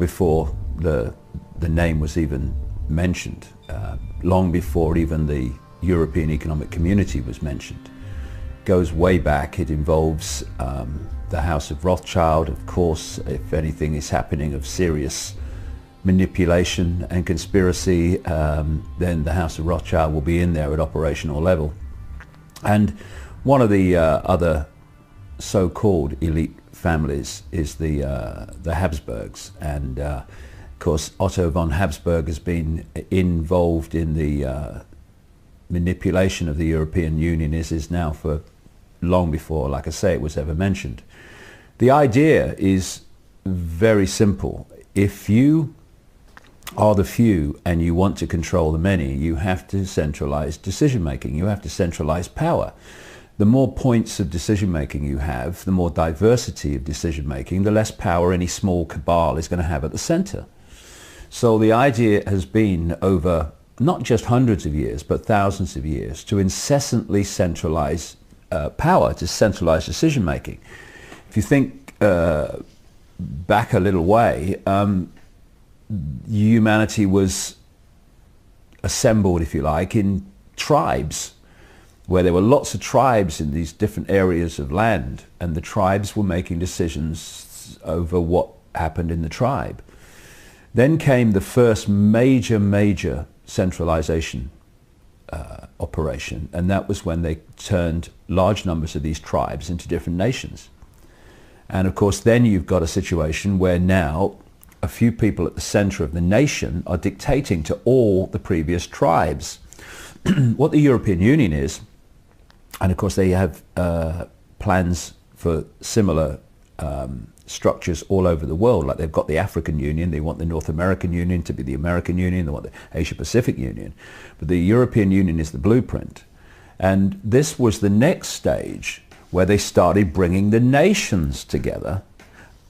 before the name was even mentioned, long before even the European Economic Community was mentioned. Goes way back. It involves the House of Rothschild. Of course, if anything is happening of serious manipulation and conspiracy, then the House of Rothschild will be in there at operational level. And one of the other so-called elite families is the Habsburgs, and of course Otto von Habsburg has been involved in the manipulation of the European Union, is now for long before, like I say, it was ever mentioned. The idea is very simple. If you are the few and you want to control the many, you have to centralize decision making. You have to centralize power. The more points of decision making you have, the more diversity of decision making, the less power any small cabal is going to have at the center. So the idea has been over not just hundreds of years, but thousands of years, to incessantly centralize power, to centralize decision making. If you think back a little way, humanity was assembled, if you like, in tribes, where there were lots of tribes in these different areas of land, and the tribes were making decisions over what happened in the tribe. Then came the first major centralization operation, and that was when they turned large numbers of these tribes into different nations. And of course then you've got a situation where now a few people at the center of the nation are dictating to all the previous tribes. What the European Union is, and of course they have plans for similar structures all over the world, like they've got the African Union, they want the North American Union to be the American Union, they want the Asia Pacific Union, but the European Union is the blueprint. And this was the next stage where they started bringing the nations together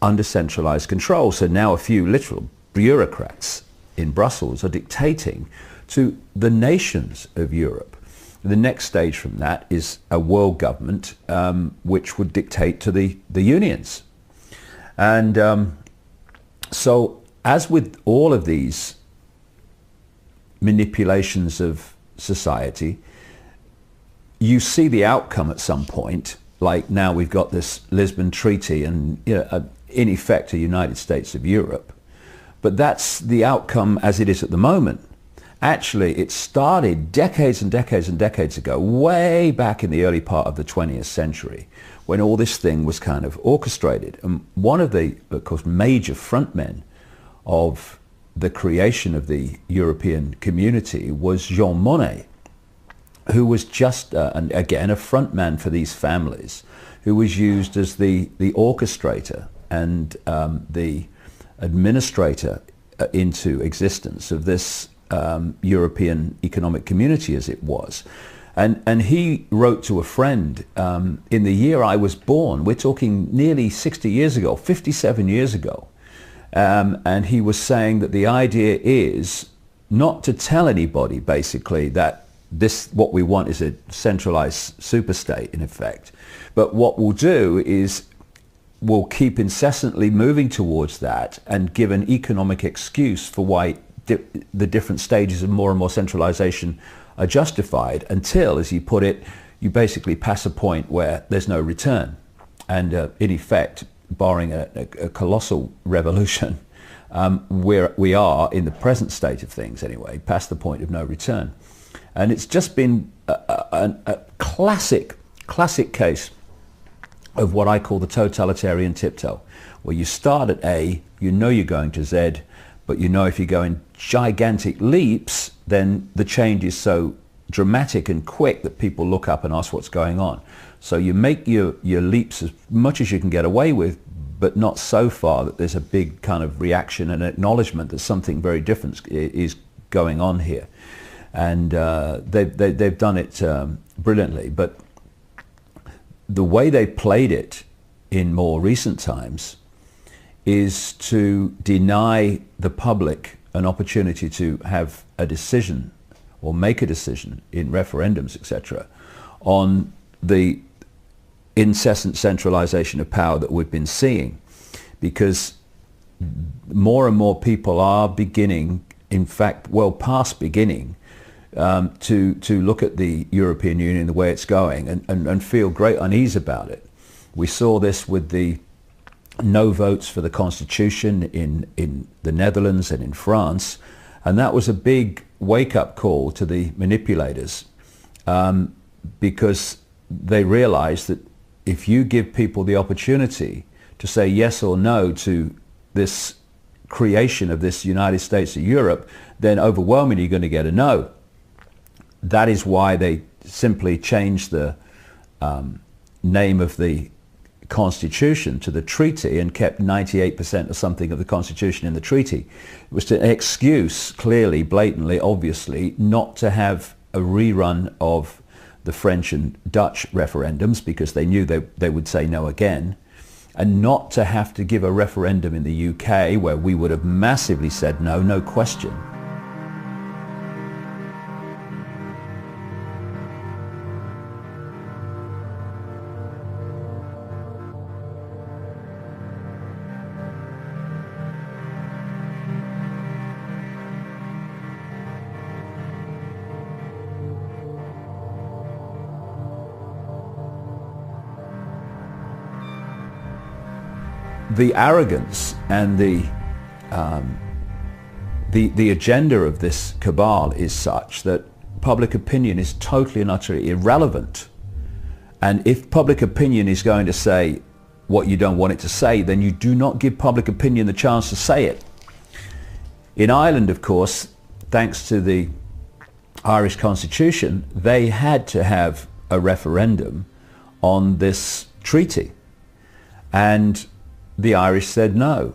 under centralized control. So now a few literal bureaucrats in Brussels are dictating to the nations of Europe. The next stage from that is a world government which would dictate to the unions. And so as with all of these manipulations of society, you see the outcome at some point. Like now we've got this Lisbon Treaty and, you know, in effect a United States of Europe. But that's the outcome as it is at the moment. Actually, it started decades and decades and decades ago, way back in the early part of the 20th century, when all this thing was kind of orchestrated. And one of the, of course, major frontmen of the creation of the European community was Jean Monnet, who was just, again, a frontman for these families, who was used as the orchestrator and the administrator into existence of this European economic community as it was. And he wrote to a friend in the year I was born, we're talking nearly 60 years ago, 57 years ago, and he was saying that the idea is not to tell anybody basically that what we want is a centralized superstate in effect, but what we'll do is we'll keep incessantly moving towards that and give an economic excuse for why the different stages of more and more centralization are justified until, as you put it, you basically pass a point where there's no return. And in effect, barring a colossal revolution, we are, in the present state of things anyway, past the point of no return. And it's just been a classic case of what I call the totalitarian tiptoe, where you start at A, you know you're going to Z, but you know if you go in gigantic leaps, then the change is so dramatic and quick that people look up and ask what's going on. So you make your leaps as much as you can get away with, but not so far that there's a big kind of reaction and acknowledgement that something very different is going on here. And they've done it brilliantly. But the way they played it in more recent times is to deny the public an opportunity to have a decision or make a decision in referendums, etc., on the incessant centralization of power that we've been seeing. Because more and more people are beginning, in fact, well past beginning, to look at the European Union, the way it's going, and feel great unease about it. We saw this with the no votes for the Constitution in the Netherlands and in France, and that was a big wake-up call to the manipulators, because they realized that if you give people the opportunity to say yes or no to this creation of this United States of Europe, then overwhelmingly you're going to get a no. That is why they simply changed the name of the Constitution to the treaty and kept 98% or something of the Constitution in the treaty. It was an excuse, clearly, blatantly, obviously, not to have a rerun of the French and Dutch referendums, because they knew they would say no again, and not to have to give a referendum in the UK where we would have massively said no, no question. The arrogance and the agenda of this cabal is such that public opinion is totally and utterly irrelevant. And if public opinion is going to say what you don't want it to say, then you do not give public opinion the chance to say it. In Ireland, of course, thanks to the Irish Constitution, they had to have a referendum on this treaty. And the Irish said no.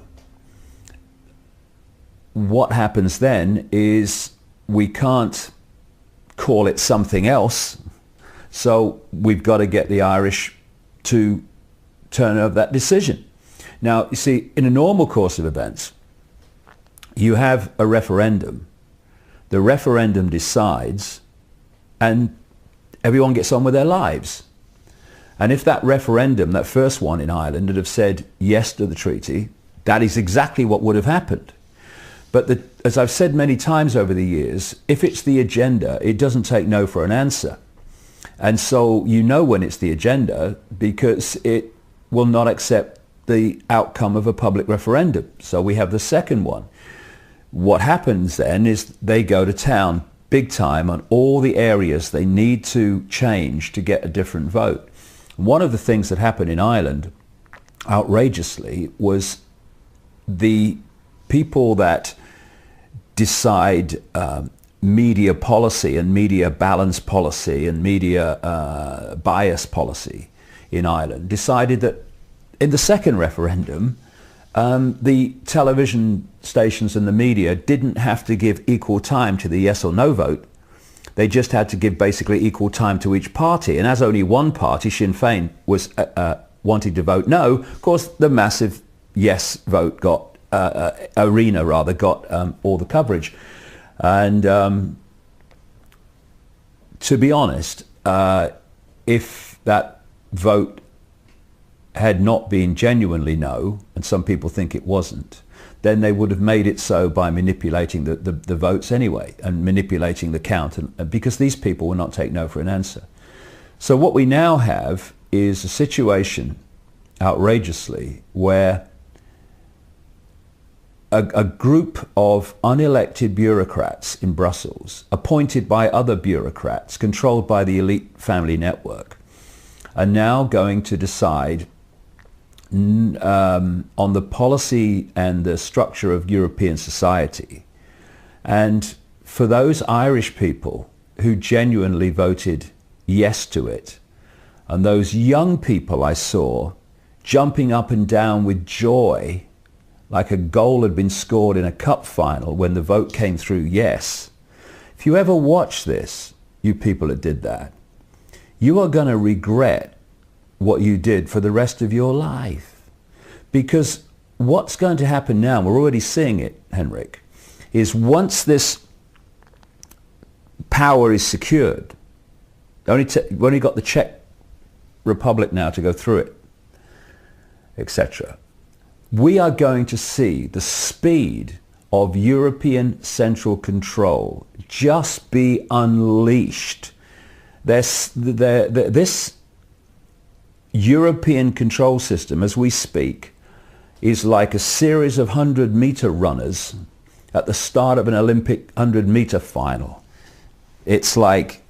What happens then is we can't call it something else, so we've got to get the Irish to turn over that decision. Now, you see, in a normal course of events, you have a referendum. The referendum decides, and everyone gets on with their lives. And if that referendum, that first one in Ireland, had have said yes to the treaty, that is exactly what would have happened. But as I've said many times over the years, if it's the agenda, it doesn't take no for an answer. And so you know when it's the agenda because it will not accept the outcome of a public referendum. So we have the second one. What happens then is they go to town big time on all the areas they need to change to get a different vote. One of the things that happened in Ireland, outrageously, was the people that decide media policy and media balance policy and media bias policy in Ireland decided that in the second referendum, the television stations and the media didn't have to give equal time to the yes or no vote. They just had to give basically equal time to each party. And as only one party, Sinn Féin, was wanting to vote no, of course, the massive yes vote got, Arena rather, got all the coverage. And to be honest, if that vote had not been genuinely no, and some people think it wasn't, then they would have made it so by manipulating the votes anyway and manipulating the count, and because these people will not take no for an answer. So what we now have is a situation, outrageously, where a group of unelected bureaucrats in Brussels, appointed by other bureaucrats, controlled by the elite family network, are now going to decide on the policy and the structure of European society. And for those Irish people who genuinely voted yes to it, and those young people I saw jumping up and down with joy like a goal had been scored in a cup final when the vote came through yes. If you ever watch this, you people that did that, you are going to regret what you did for the rest of your life. Because what's going to happen now, and we're already seeing it, Henrik, is once this power is secured, we've only got the Czech Republic now to go through it, etc. we are going to see the speed of European central control just be unleashed. This European control system, as we speak, is like a series of 100-meter runners at the start of an Olympic 100-meter final. It's like,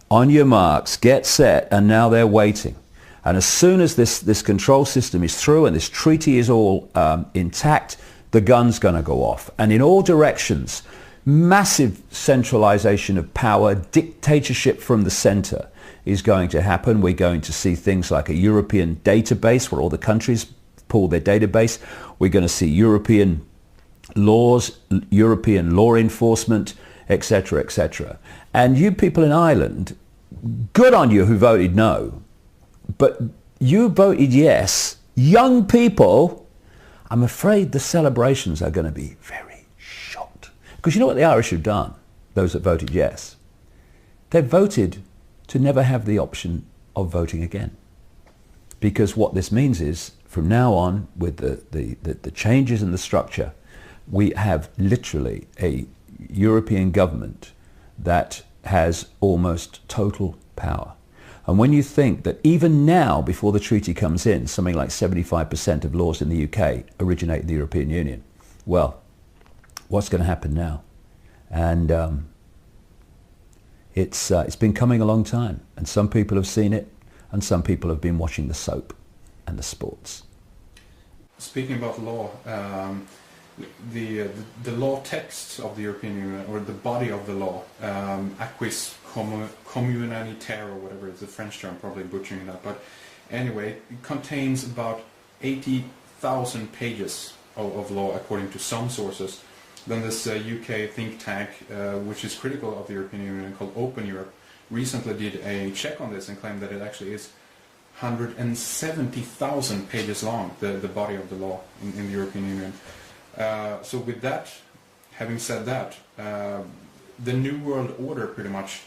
on your marks, get set, and now they're waiting. And as soon as this control system is through and this treaty is all intact, the gun's going to go off. And in all directions, massive centralization of power, dictatorship from the center is going to happen. We're going to see things like a European database where all the countries pull their database. We're going to see European laws, European law enforcement, etc., etc. And you people in Ireland, good on you who voted no, but you voted yes. Young people, I'm afraid the celebrations are going to be very short. Because you know what the Irish have done, those that voted yes? They've voted to never have the option of voting again. Because what this means is, from now on, with the changes in the structure, we have literally a European government that has almost total power. And when you think that even now, before the treaty comes in, something like 75% of laws in the UK originate in the European Union, well, what's going to happen now? And it's been coming a long time, and some people have seen it, and some people have been watching the soap and the sports. Speaking about law, the law text of the European Union, or the body of the law, acquis communautaire, or whatever, it's a French term, probably butchering that, but anyway, it contains about 80,000 pages of law according to some sources. Then this UK think tank, which is critical of the European Union, called Open Europe, recently did a check on this and claimed that it actually is 170,000 pages long, the body of the law in the European Union. So with that, having said that, the New World Order pretty much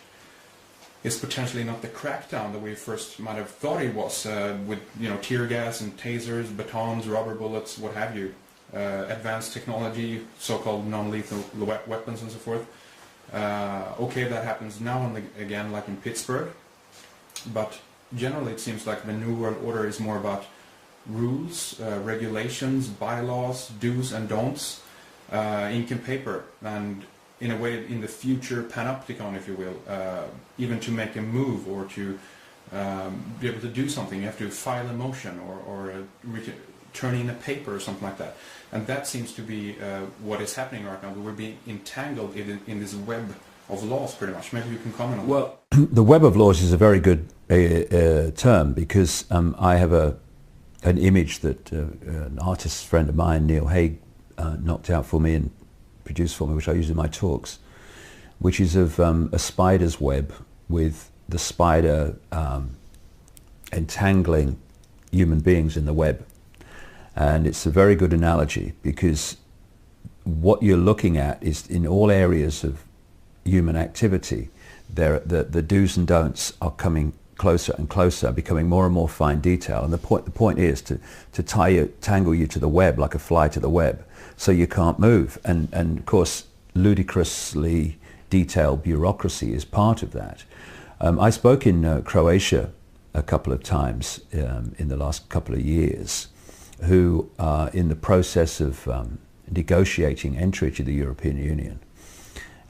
is potentially not the crackdown that we first might have thought it was, with tear gas and tasers, batons, rubber bullets, what have you, advanced technology, so-called non-lethal weapons and so forth. Okay, that happens now and again, like in Pittsburgh, but generally it seems like the New World Order is more about rules, regulations, bylaws, do's and don'ts, ink and paper, and in a way in the future panopticon, if you will, even to make a move or to be able to do something, you have to file a motion or turn in a paper or something like that. And that seems to be what is happening right now. We're being entangled in this web of laws pretty much. Maybe you can comment on that. Well, the web of laws is a very good term, because I have an image that an artist friend of mine, Neil Haig, knocked out for me and produced for me, which I use in my talks, which is of a spider's web with the spider entangling human beings in the web. And it's a very good analogy, because what you're looking at is, in all areas of human activity, the do's and don'ts are coming closer and closer, becoming more and more fine detail. And the point is to tangle you to the web like a fly to the web, so you can't move. And of course, ludicrously detailed bureaucracy is part of that. I spoke in Croatia a couple of times in the last couple of years, who are in the process of negotiating entry to the European Union.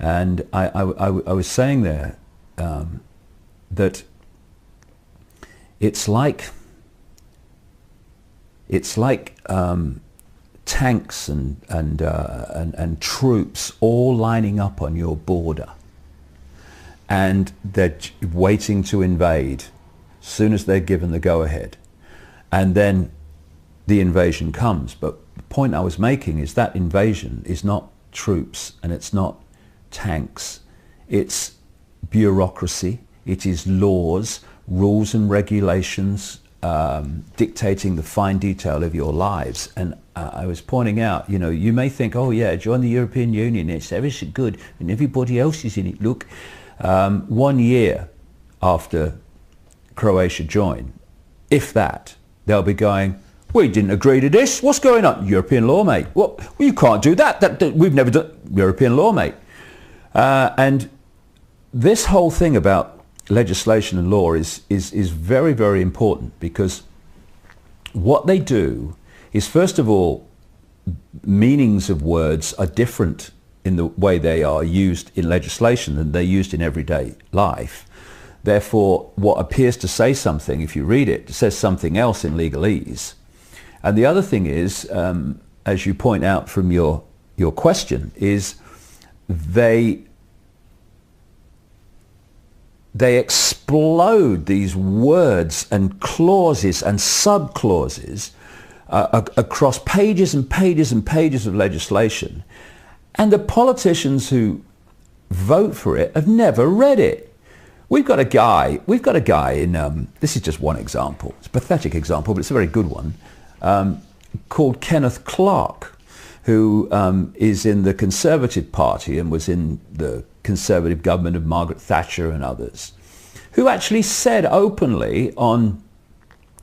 And I was saying there that it's like tanks and troops all lining up on your border, and they're waiting to invade as soon as they're given the go-ahead, and then the invasion comes. But the point I was making is that invasion is not troops and it's not tanks. It's bureaucracy. It is laws, rules and regulations dictating the fine detail of your lives. And I was pointing out, you may think, oh yeah, join the European Union, it's ever so good, and everybody else is in it. Look, 1 year after Croatia joined, if that, they'll be going, We didn't agree to this. What's going on? European law, mate. Well, you can't do that. We've never done European law, mate. And this whole thing about legislation and law is very, very important, because what they do is, first of all, meanings of words are different in the way they are used in legislation than they're used in everyday life. Therefore, what appears to say something, if you read it, says something else in legalese. And the other thing is, as you point out from your question, is they explode these words and clauses and subclauses across pages and pages and pages of legislation. And the politicians who vote for it have never read it. We've got a guy in, this is just one example, it's a pathetic example, but it's a very good one, called Kenneth Clarke, who is in the Conservative Party and was in the Conservative government of Margaret Thatcher and others, who actually said openly on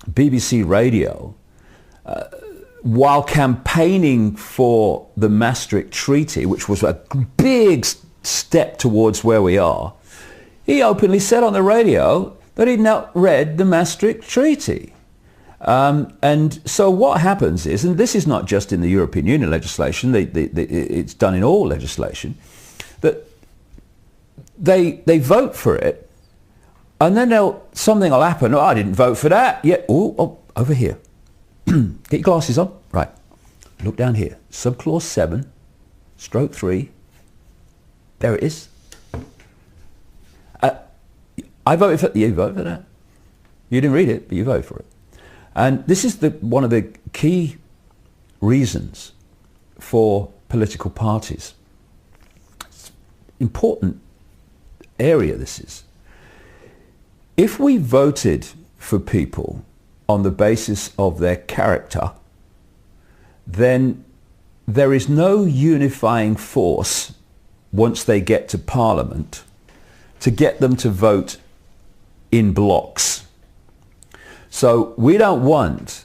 BBC Radio, while campaigning for the Maastricht Treaty, which was a big step towards where we are, he openly said on the radio that he'd not read the Maastricht Treaty. And so what happens is, and this is not just in the European Union legislation, it's done in all legislation, that they vote for it, and then something will happen. Oh, I didn't vote for that. Yeah, oh, over here. Get your glasses on. Right. Look down here. Subclause 7, stroke 3. There it is. I voted for, you voted for that. You didn't read it, but you voted for it. And this is one of the key reasons for political parties. It's an important area, this is. If we voted for people on the basis of their character, then there is no unifying force once they get to Parliament to get them to vote in blocks. So we don't want,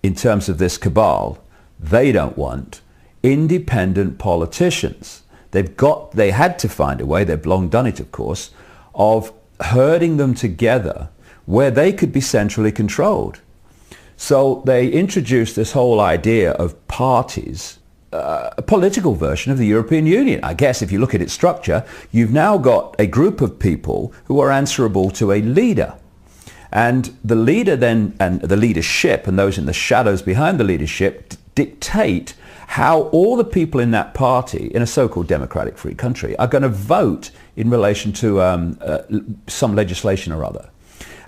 in terms of this cabal, they don't want independent politicians. They had to find a way, they've long done it of course, of herding them together where they could be centrally controlled. So they introduced this whole idea of parties, a political version of the European Union. I guess if you look at its structure, you've now got a group of people who are answerable to a leader. And the leader then, and the leadership, and those in the shadows behind the leadership, dictate how all the people in that party, in a so-called democratic free country, are going to vote in relation to some legislation or other.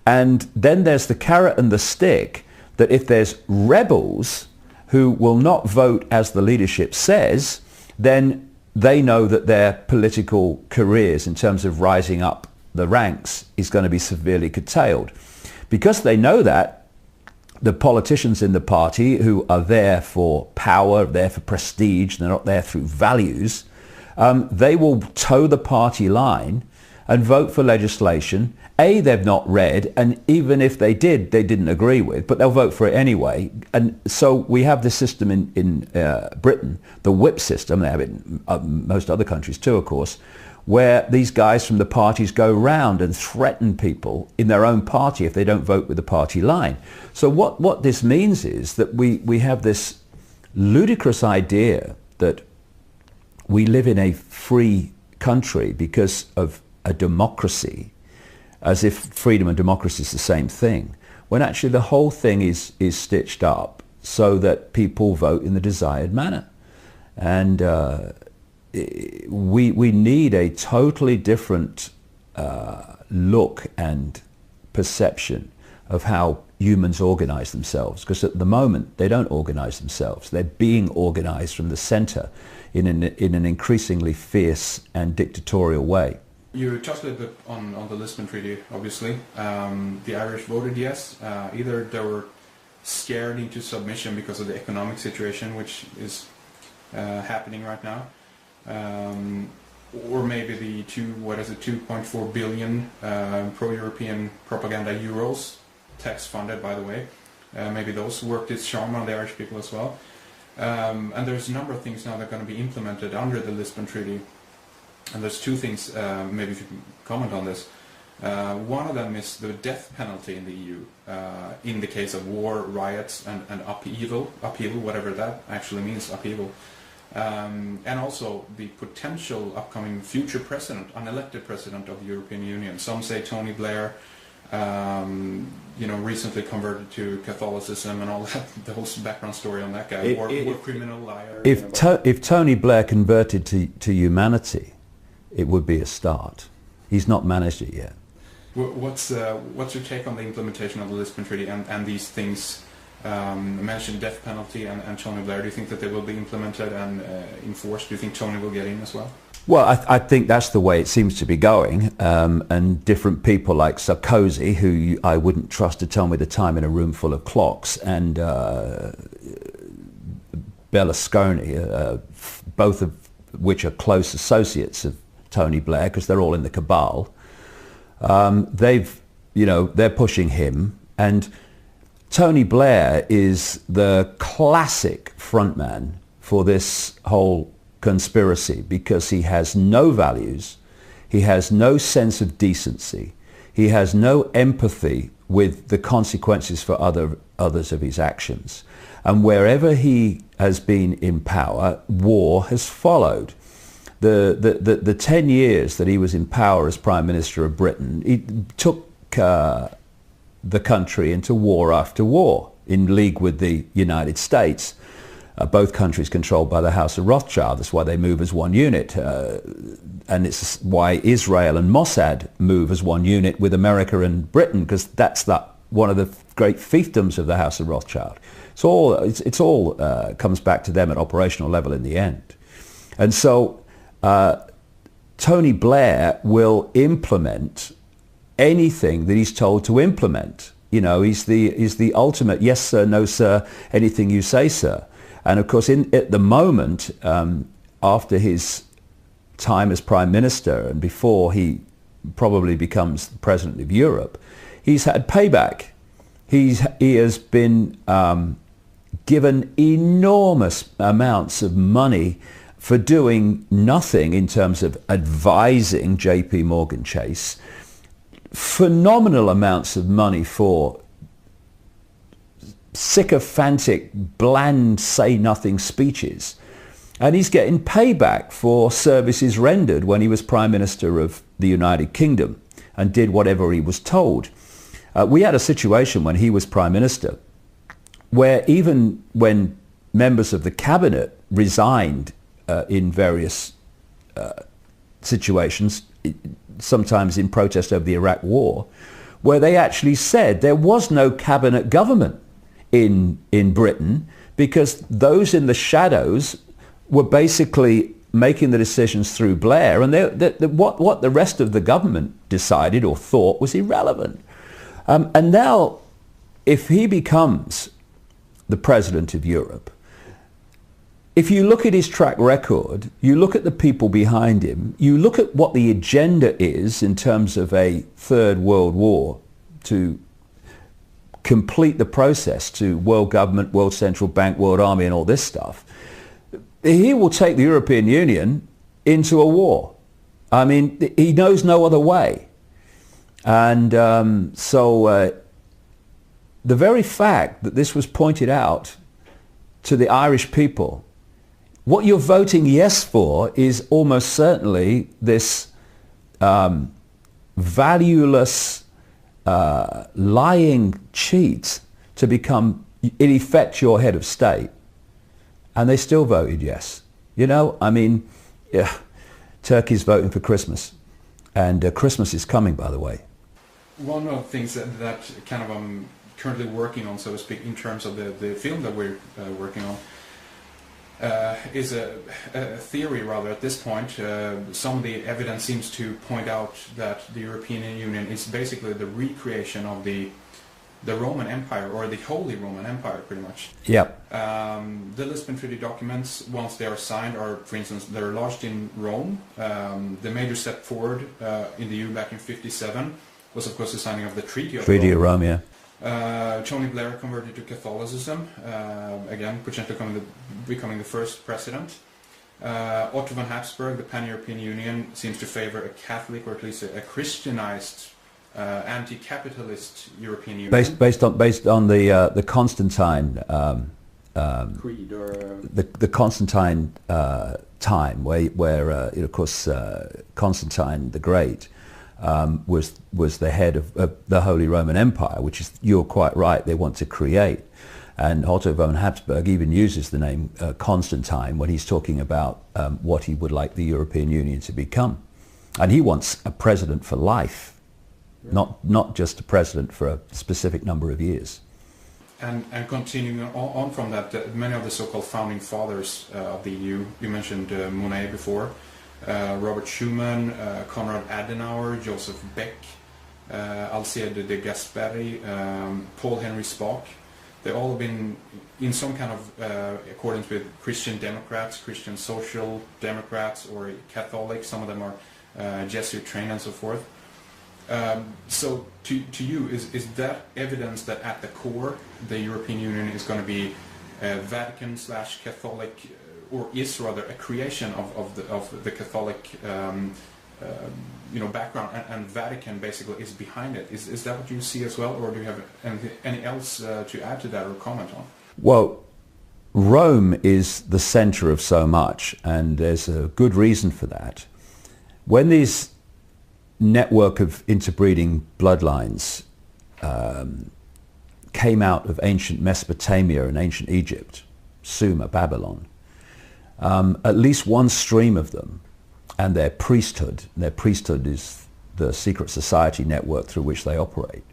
And then there's the carrot and the stick, that if there's rebels who will not vote as the leadership says, then they know that their political careers in terms of rising up the ranks is going to be severely curtailed. Because they know that, the politicians in the party who are there for power, there for prestige, they're not there through values, they will toe the party line and vote for legislation they've not read, and even if they did, they didn't agree with, but they'll vote for it anyway. And so we have this system in Britain, the whip system, they have it in most other countries too, of course, where these guys from the parties go round and threaten people in their own party if they don't vote with the party line. So what this means is that we have this ludicrous idea that we live in a free country because of a democracy, as if freedom and democracy is the same thing, when actually the whole thing is stitched up so that people vote in the desired manner. And we need a totally different look and perception of how humans organize themselves, because at the moment they don't organize themselves. They're being organized from the center in an increasingly fierce and dictatorial way. You touched a little bit on the Lisbon Treaty, obviously. The Irish voted yes. Either they were scared into submission because of the economic situation, which is happening right now, or maybe the 2.4 billion pro-European propaganda euros, tax funded by the way, Maybe those worked its charm on the Irish people as well. And there's a number of things now that are going to be implemented under the Lisbon Treaty. And there's two things, maybe if you can comment on this. One of them is the death penalty in the EU in the case of war, riots, and upheaval, whatever that actually means, upheaval. And also the potential upcoming future president, unelected president of the European Union. Some say Tony Blair, recently converted to Catholicism and all that, the whole background story on that guy, war criminal, liar. If Tony Blair converted to humanity, it would be a start. He's not managed it yet. What's your take on the implementation of the Lisbon Treaty and these things? Mentioned death penalty and Tony Blair. Do you think that they will be implemented and enforced? Do you think Tony will get in as well? Well, I think that's the way it seems to be going. And different people like Sarkozy, who I wouldn't trust to tell me the time in a room full of clocks, and Berlusconi, both of which are close associates of Tony Blair because they're all in the cabal. They're pushing him, and Tony Blair is the classic frontman for this whole conspiracy because he has no values, he has no sense of decency, he has no empathy with the consequences for others of his actions. And wherever he has been in power, war has followed. The 10 years that he was in power as Prime Minister of Britain, he took the country into war after war in league with the United States. Both countries controlled by the House of Rothschild. That's why they move as one unit. And it's why Israel and Mossad move as one unit with America and Britain, because that's one of the great fiefdoms of the House of Rothschild. It's all comes back to them at operational level in the end. And so Tony Blair will implement anything that he's told to implement. He's the ultimate yes sir, no sir, anything you say sir. And of course, at the moment, after his time as Prime Minister and before he probably becomes the President of Europe, he's had payback. He has been given enormous amounts of money for doing nothing in terms of advising JP Morgan Chase, phenomenal amounts of money for sycophantic, bland, say-nothing speeches. And he's getting payback for services rendered when he was Prime Minister of the United Kingdom and did whatever he was told. We had a situation when he was Prime Minister where even when members of the cabinet resigned in various situations, sometimes in protest over the Iraq War, where they actually said there was no cabinet government in Britain because those in the shadows were basically making the decisions through Blair, and what the rest of the government decided or thought was irrelevant. And now, if he becomes the President of Europe, if you look at his track record, you look at the people behind him, you look at what the agenda is in terms of a third world war to complete the process to world government, world central bank, world army and all this stuff, he will take the European Union into a war. I mean, he knows no other way. And the very fact that this was pointed out to the Irish people, what you're voting yes for is almost certainly this valueless, lying cheat to become, in effect, your head of state. And they still voted yes. Turkey's voting for Christmas. And Christmas is coming, by the way. One of the things that kind of I'm currently working on, so to speak, in terms of the film that we're working on, is a theory rather at this point. Some of the evidence seems to point out that the European Union is basically the recreation of the Roman Empire, or the Holy Roman Empire, pretty much. Yeah. The Lisbon Treaty documents, once they are signed, are, for instance, they're lodged in Rome. The major step forward in the EU back in '57 was, of course, the signing of the Treaty of Rome, yeah. Tony Blair converted to Catholicism, again potentially becoming the first president. Otto von Habsburg, the Pan-European Union, seems to favor a Catholic, or at least a Christianized, anti-capitalist European Union. Based on the Constantine Creed, or the Constantine time, where of course Constantine the Great was the head of the Holy Roman Empire, which is, you're quite right, they want to create. And Otto von Habsburg even uses the name Constantine when he's talking about what he would like the European Union to become. And he wants a president for life, not just a president for a specific number of years. And continuing on from that, many of the so-called founding fathers of the EU, you mentioned Monnet before, Robert Schuman, Konrad Adenauer, Joseph Beck, Alcide de Gasperi, Paul Henry Spaak. They've all been in some kind of accordance with Christian Democrats, Christian Social Democrats, or Catholic. Some of them are Jesuit trained and so forth. So to you, is that evidence that at the core the European Union is going to be Vatican/Catholic, or is rather a creation of the Catholic background, and Vatican basically is behind it? Is that what you see as well, or do you have anything else to add to that or comment on? Well, Rome is the center of so much, and there's a good reason for that. When these network of interbreeding bloodlines came out of ancient Mesopotamia and ancient Egypt, Sumer, Babylon, at least one stream of them, and their priesthood is the secret society network through which they operate,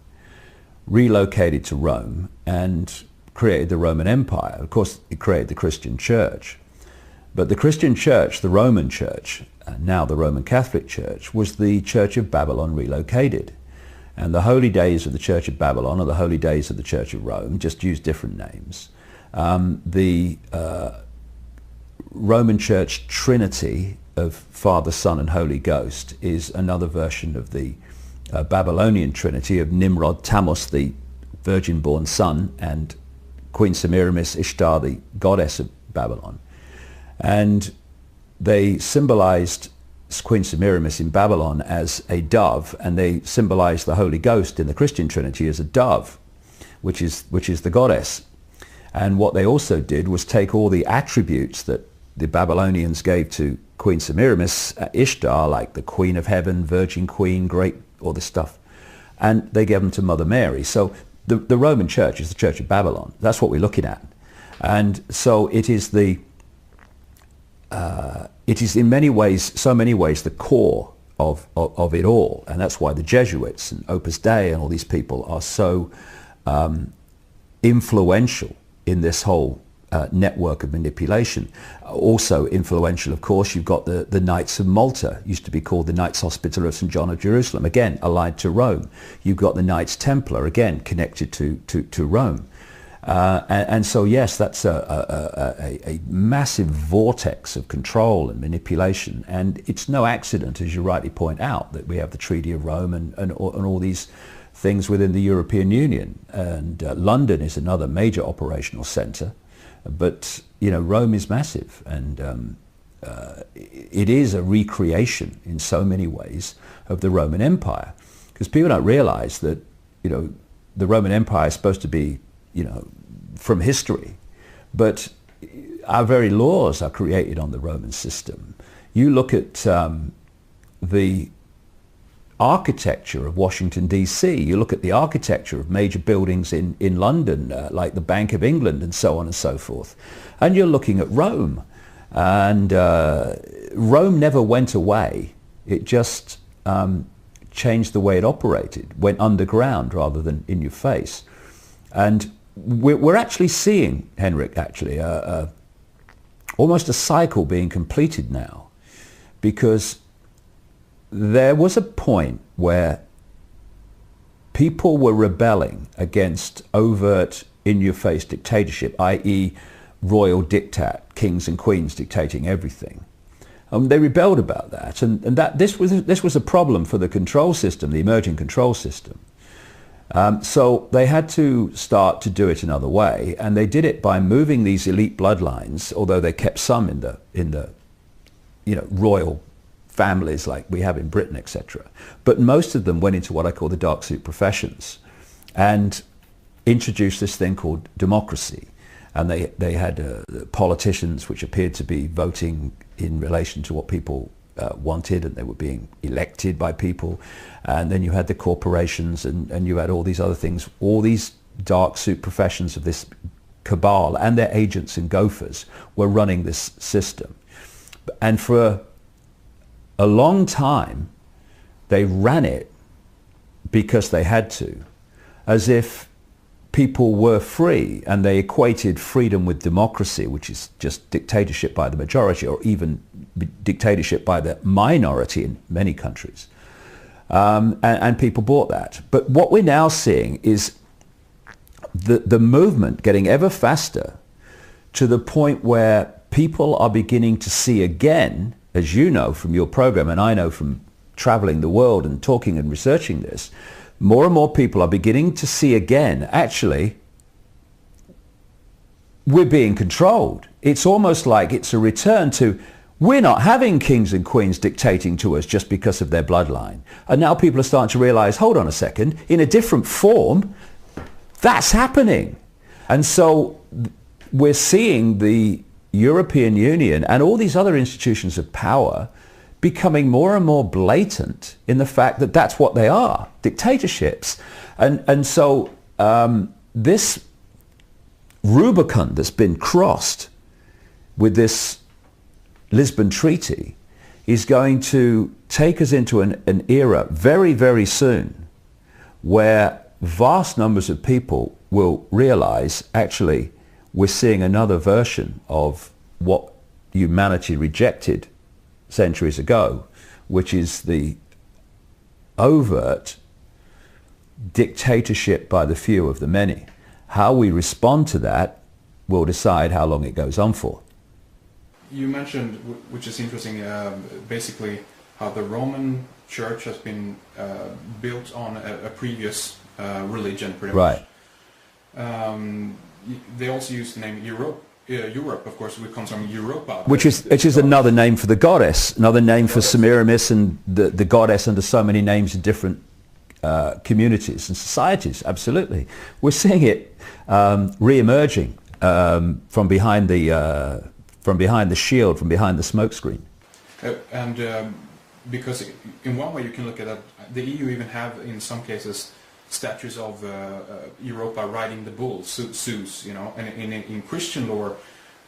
relocated to Rome and created the Roman Empire. Of course, it created the Christian Church. But the Christian Church, the Roman Church, now the Roman Catholic Church, was the Church of Babylon relocated. And the holy days of the Church of Babylon are the holy days of the Church of Rome, just use different names. The Roman Church Trinity of Father, Son and Holy Ghost is another version of the Babylonian Trinity of Nimrod, Tammuz, the virgin-born son, and Queen Semiramis, Ishtar, the goddess of Babylon. And they symbolized Queen Semiramis in Babylon as a dove, and they symbolized the Holy Ghost in the Christian Trinity as a dove, which is the goddess. And what they also did was take all the attributes that the Babylonians gave to Queen Semiramis, Ishtar, like the Queen of Heaven, Virgin Queen, great, all this stuff, and they gave them to Mother Mary. So the Roman Church is the Church of Babylon. That's what we're looking at. And so it is in many ways, so many ways, the core of it all. And that's why the Jesuits and Opus Dei and all these people are so influential in this whole network of manipulation. Also influential, of course, you've got the Knights of Malta, used to be called the Knights Hospitaller of St. John of Jerusalem, again allied to Rome. You've got the Knights Templar, again connected to Rome. And so yes, that's a massive vortex of control and manipulation, and it's no accident, as you rightly point out, that we have the Treaty of Rome and all these things within the European Union. And London is another major operational centre, but Rome is massive, and it is a recreation in so many ways of the Roman Empire, because people don't realise that the Roman Empire is supposed to be from history, but our very laws are created on the Roman system. You look at the architecture of Washington, D.C., you look at the architecture of major buildings in London, like the Bank of England and so on and so forth, and you're looking at Rome. And Rome never went away. It just changed the way it operated, went underground rather than in your face. And we're actually seeing, Henrik, almost a cycle being completed now, because there was a point where people were rebelling against overt, in-your-face dictatorship, i.e. royal diktat, kings and queens dictating everything. They rebelled about that, and that this was a problem for the control system, the emerging control system. So they had to start to do it another way, and they did it by moving these elite bloodlines, although they kept some in the royal families like we have in Britain, etc. But most of them went into what I call the dark suit professions and introduced this thing called democracy. And they had politicians which appeared to be voting in relation to what people wanted, and they were being elected by people. And then you had the corporations, and you had all these other things, all these dark suit professions of this cabal, and their agents and gophers were running this system. And for a long time, they ran it because they had to, as if people were free, and they equated freedom with democracy, which is just dictatorship by the majority, or even dictatorship by the minority in many countries. And people bought that. But what we're now seeing is the movement getting ever faster to the point where people are beginning to see again, as you know from your program, and I know from traveling the world and talking and researching this, more and more people are beginning to see again, actually, we're being controlled. It's almost like it's a return to, we're not having kings and queens dictating to us just because of their bloodline. And now people are starting to realize, hold on a second, in a different form, that's happening. And so we're seeing the European Union and all these other institutions of power becoming more and more blatant in the fact that that's what they are, dictatorships. And so this Rubicon that's been crossed with this Lisbon Treaty is going to take us into an era very, very soon where vast numbers of people will realize, actually, we're seeing another version of what humanity rejected centuries ago, which is the overt dictatorship by the few of the many. How we respond to that will decide how long it goes on for. You mentioned, which is interesting, basically how the Roman Church has been built on a previous religion, pretty much. Right. They also use the name Europe. Europe, of course, which comes from Europa. Which is another name for the goddess, another name for Semiramis, and the goddess under so many names in different communities and societies. Absolutely. We're seeing it re-emerging from behind the shield, from behind the smokescreen. Because in one way you can look at that, the EU even have, in some cases, statues of Europa riding the bull, Zeus, and in Christian lore,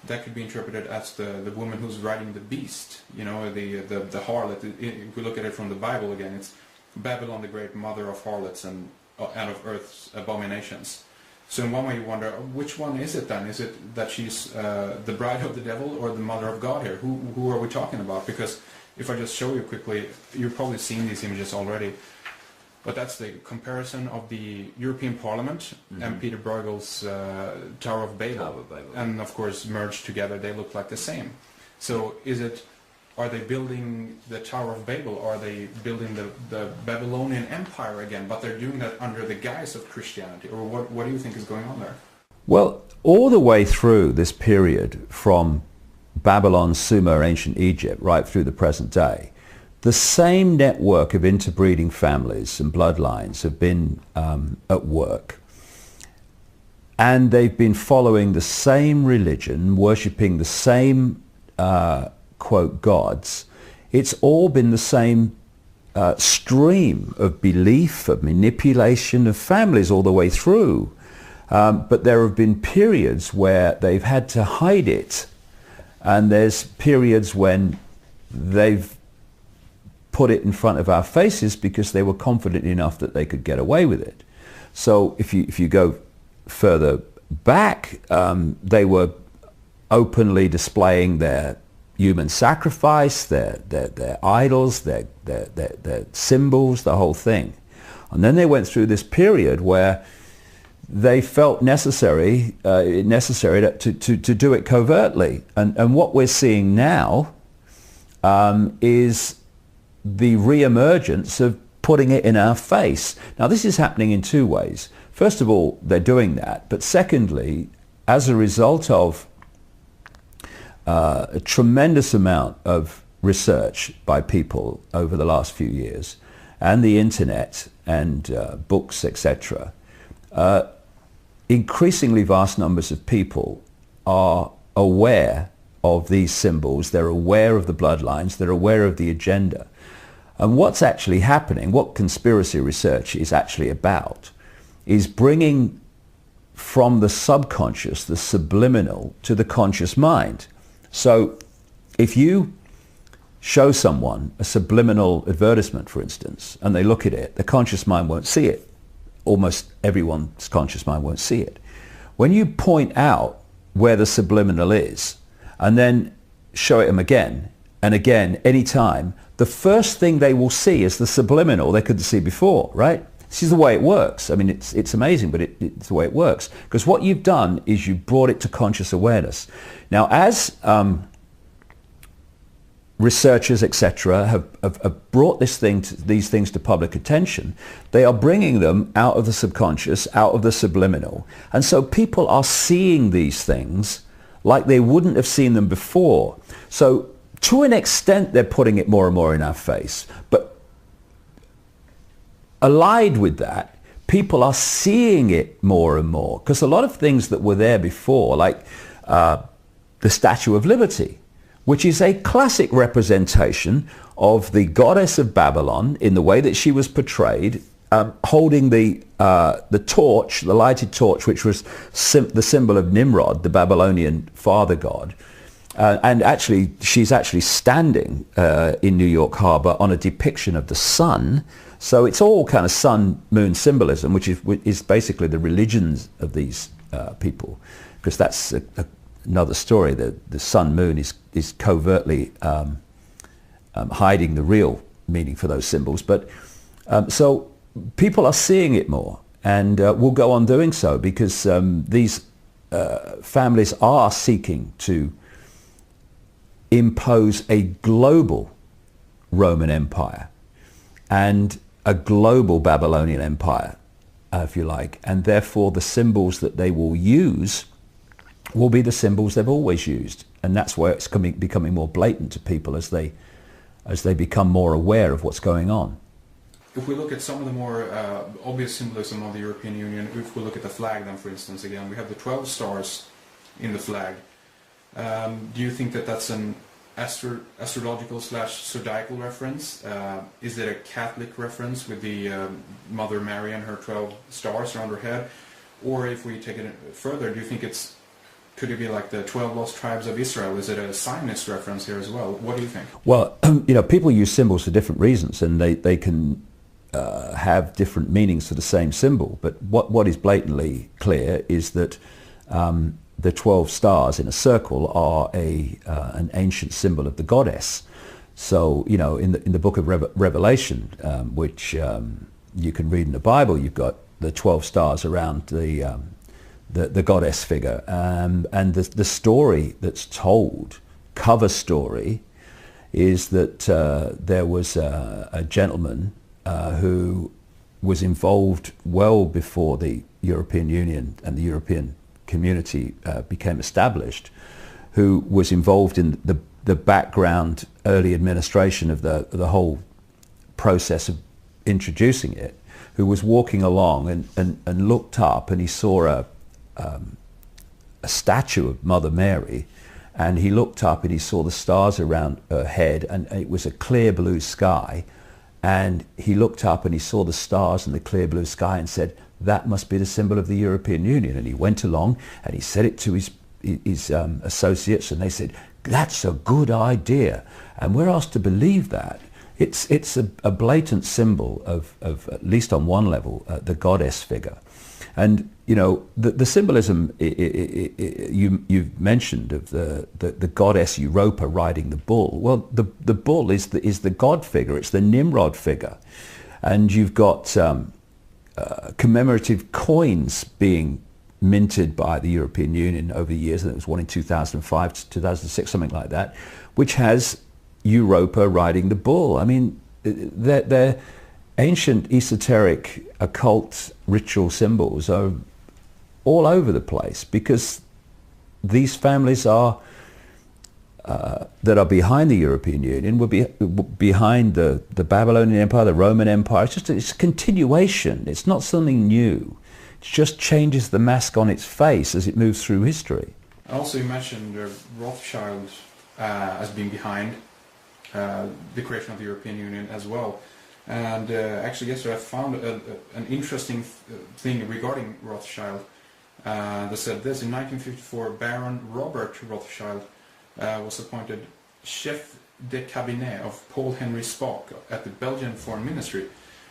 that could be interpreted as the woman who's riding the beast, the harlot. If we look at it from the Bible again, it's Babylon, the great mother of harlots and out of earth's abominations. So in one way you wonder, which one is it then? Is it that she's the bride of the devil or the mother of God here? Who are we talking about? Because if I just show you quickly, you've probably seen these images already. But that's the comparison of the European Parliament and Peter Bruegel's Tower of Babel. And of course, merged together, they look like the same. So are they building the Tower of Babel? Or are they building the Babylonian Empire again? But they're doing that under the guise of Christianity. Or what do you think is going on there? Well, all the way through this period, from Babylon, Sumer, ancient Egypt, right through the present day, the same network of interbreeding families and bloodlines have been at work. And they've been following the same religion, worshipping the same, quote, gods. It's all been the same stream of belief, of manipulation of families all the way through. But there have been periods where they've had to hide it. And there's periods when they've put it in front of our faces because they were confident enough that they could get away with it. So if you go further back, they were openly displaying their human sacrifice, their idols, their symbols, the whole thing. And then they went through this period where they felt necessary to do it covertly. And what we're seeing now is the re-emergence of putting it in our face. Now, this is happening in two ways. First of all, they're doing that. But secondly, as a result of a tremendous amount of research by people over the last few years, and the internet and books, etc., increasingly vast numbers of people are aware of these symbols. They're aware of the bloodlines. They're aware of the agenda. And what's actually happening, what conspiracy research is actually about, is bringing from the subconscious, the subliminal, to the conscious mind. So if you show someone a subliminal advertisement, for instance, and they look at it, the conscious mind won't see it. Almost everyone's conscious mind won't see it. When you point out where the subliminal is, and then show it them again and again, anytime, the first thing they will see is the subliminal they couldn't see before, right? This is the way it works. I mean, it's amazing, but it's the way it works. Because what you've done is you've brought it to conscious awareness. Now, as researchers, etc., have brought these things to public attention, they are bringing them out of the subconscious, out of the subliminal. And so people are seeing these things like they wouldn't have seen them before. So to an extent, they're putting it more and more in our face. But allied with that, people are seeing it more and more. Because a lot of things that were there before, like the Statue of Liberty, which is a classic representation of the goddess of Babylon in the way that she was portrayed, holding the torch, the lighted torch, which was the symbol of Nimrod, the Babylonian father god. And actually, she's actually standing in New York Harbor on a depiction of the sun. So it's all kind of sun-moon symbolism, which is basically the religions of these people, because that's another story. The sun-moon is covertly hiding the real meaning for those symbols. But so people are seeing it more, and will go on doing so, because these families are seeking to impose a global Roman Empire and a global Babylonian Empire, if you like, and therefore the symbols that they will use will be the symbols they've always used, and that's where it's becoming more blatant to people as they become more aware of what's going on. If we look at some of the more obvious symbolism of the European Union, if we look at the flag then, for instance, again, we have the 12 stars in the flag. Do you think that that's an astrological / zodiacal reference? Is it a Catholic reference with the Mother Mary and her 12 stars around her head? Or if we take it further, do you think could it be like the 12 lost tribes of Israel? Is it a Zionist reference here as well? What do you think? Well, people use symbols for different reasons, and they can have different meanings for the same symbol. But what is blatantly clear is that the 12 stars in a circle are an ancient symbol of the goddess. So, in the book of Revelation, which you can read in the Bible, you've got the 12 stars around the goddess figure, and the story that's told, cover story, is that there was a gentleman who was involved well before the European Union and the European community became established, who was involved in the background early administration of the whole process of introducing it, who was walking along and looked up, and he saw a statue of Mother Mary, and he looked up and he saw the stars around her head, and it was a clear blue sky, and he looked up and he saw the stars and the clear blue sky and said, that must be the symbol of the European Union. And he went along and he said it to his associates, and they said, that's a good idea. And we're asked to believe that. It's a blatant symbol of at least on one level, the goddess figure. And, the symbolism you've mentioned of the goddess Europa riding the bull. Well, the bull is the god figure. It's the Nimrod figure. And you've got commemorative coins being minted by the European Union over the years, and it was one in 2005 to 2006, something like that, which has Europa riding the bull. I mean, ancient esoteric occult ritual symbols are all over the place, because these families are that are behind the European Union were behind the Babylonian Empire, the Roman Empire. It's a continuation. It's not something new. It just changes the mask on its face as it moves through history. Also, you mentioned Rothschild as being behind the creation of the European Union as well. And actually, yesterday I found an interesting thing regarding Rothschild that said this. In 1954, Baron Robert Rothschild was appointed chef de cabinet of Paul Henry Spaak at the Belgian Foreign Ministry.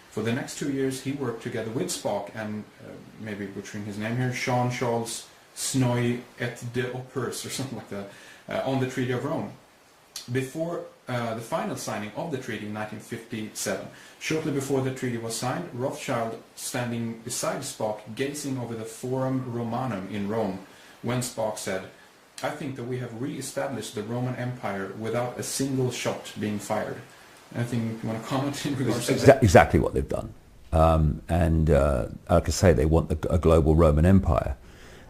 For the next 2 years, he worked together with Spaak and, maybe butchering his name here, Jean-Charles Snoy et de Oppers, or something like that, on the Treaty of Rome. Before the final signing of the treaty in 1957, shortly before the treaty was signed, Rothschild standing beside Spaak, gazing over the Forum Romanum in Rome, when Spaak said, "I think that we have re-established the Roman Empire without a single shot being fired." Anything you want to comment in regards to that? Exactly what they've done. Like I say, they want a global Roman Empire.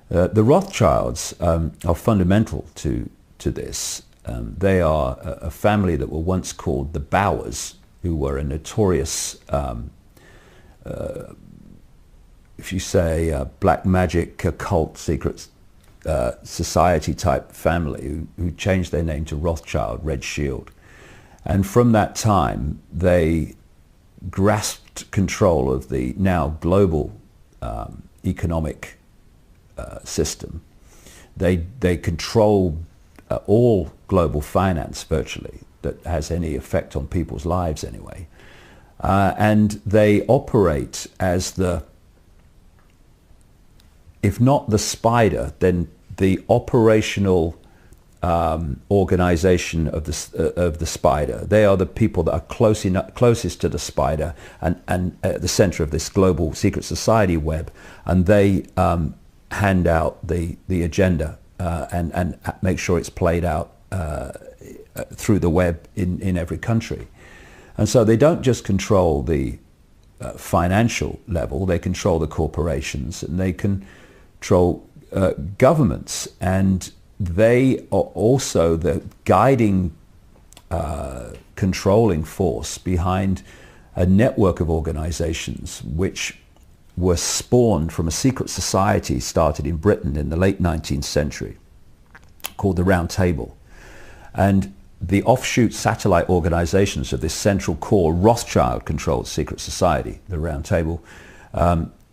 The Rothschilds are fundamental to this. They are a family that were once called the Bowers, who were a notorious, if you say, black magic, occult, secret society type family who changed their name to Rothschild, Red Shield. And from that time, they grasped control of the now global economic system. They control all global finance virtually that has any effect on people's lives anyway. And they operate as if not the spider, then the operational organization of the spider. They are the people that are closest to the spider and at the center of this global secret society web, and they hand out the agenda and make sure it's played out through the web in every country. And so they don't just control the financial level, they control the corporations, and they control governments, and they are also the guiding, controlling force behind a network of organizations which were spawned from a secret society started in Britain in the late 19th century called the Round Table. And the offshoot satellite organizations of this central core Rothschild-controlled secret society, the Round Table,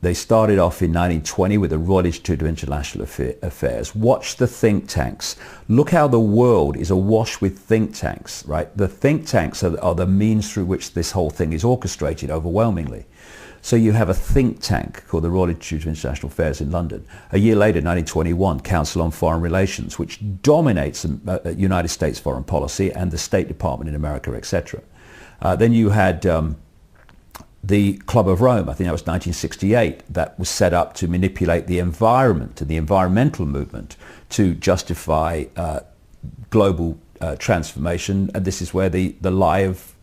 they started off in 1920 with the Royal Institute of International Affairs. Watch the think tanks. Look how the world is awash with think tanks, right? The think tanks are the means through which this whole thing is orchestrated overwhelmingly. So you have a think tank called the Royal Institute of International Affairs in London. A year later, 1921, Council on Foreign Relations, which dominates the United States foreign policy and the State Department in America, etc. Then you had the Club of Rome, I think that was 1968, that was set up to manipulate the environment and the environmental movement to justify global transformation. And this is where the lie of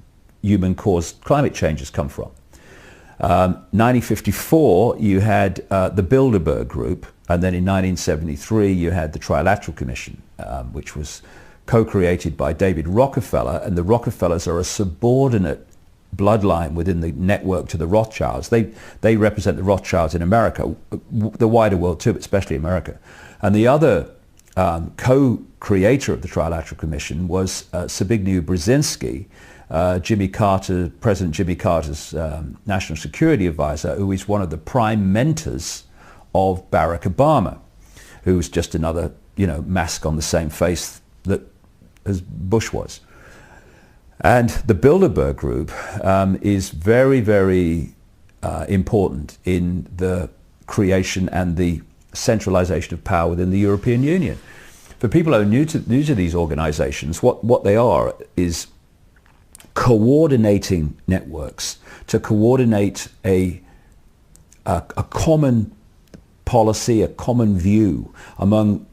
human-caused climate change has come from. 1954, you had the Bilderberg Group, and then in 1973, you had the Trilateral Commission, which was co-created by David Rockefeller, and the Rockefellers are a subordinate bloodline within the network to the Rothschilds. They represent the Rothschilds in America, the wider world too, but especially America. And the other co-creator of the Trilateral Commission was Zbigniew Brzezinski, President Jimmy Carter's national security advisor, who is one of the prime mentors of Barack Obama, who was just another, mask on the same face that as Bush was. And the Bilderberg Group is very, very important in the creation and the centralization of power within the European Union. For people who are new to these organizations, what they are is coordinating networks to coordinate a common policy, a common view among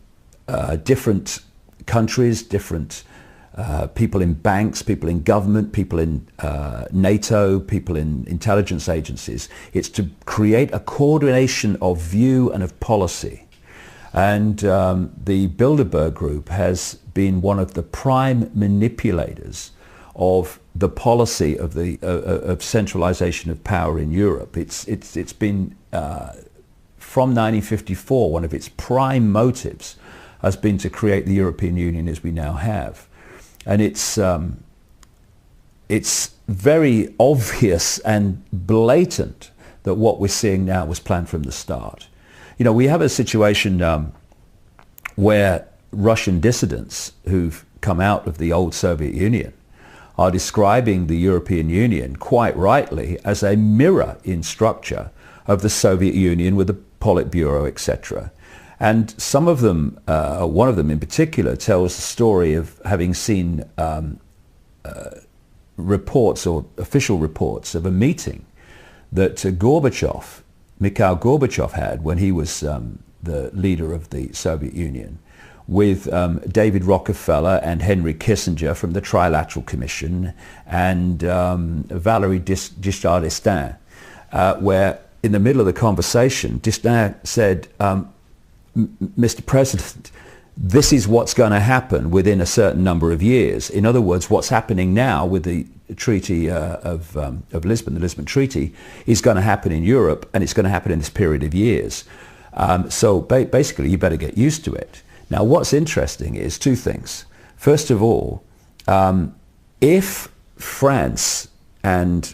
different countries, different people in banks, people in government, people in NATO, people in intelligence agencies. It's to create a coordination of view and of policy. And the Bilderberg Group has been one of the prime manipulators of the policy of the of centralization of power in Europe. It's been from 1954, one of its prime motives has been to create the European Union as we now have. And it's very obvious and blatant that what we're seeing now was planned from the start. You know, we have a situation where Russian dissidents who've come out of the old Soviet Union are describing the European Union quite rightly as a mirror in structure of the Soviet Union with the Politburo, etc. And some of them, one of them in particular, tells the story of having seen reports or official reports of a meeting that Mikhail Gorbachev had when he was the leader of the Soviet Union with David Rockefeller and Henry Kissinger from the Trilateral Commission and Valéry Giscard d'Estaing, where in the middle of the conversation, d'Estaing said, Mr. President, this is what's going to happen within a certain number of years. In other words, what's happening now with the Treaty of Lisbon, the Lisbon Treaty, is going to happen in Europe, and it's going to happen in this period of years. So basically, you better get used to it. Now, what's interesting is two things. First of all, if France and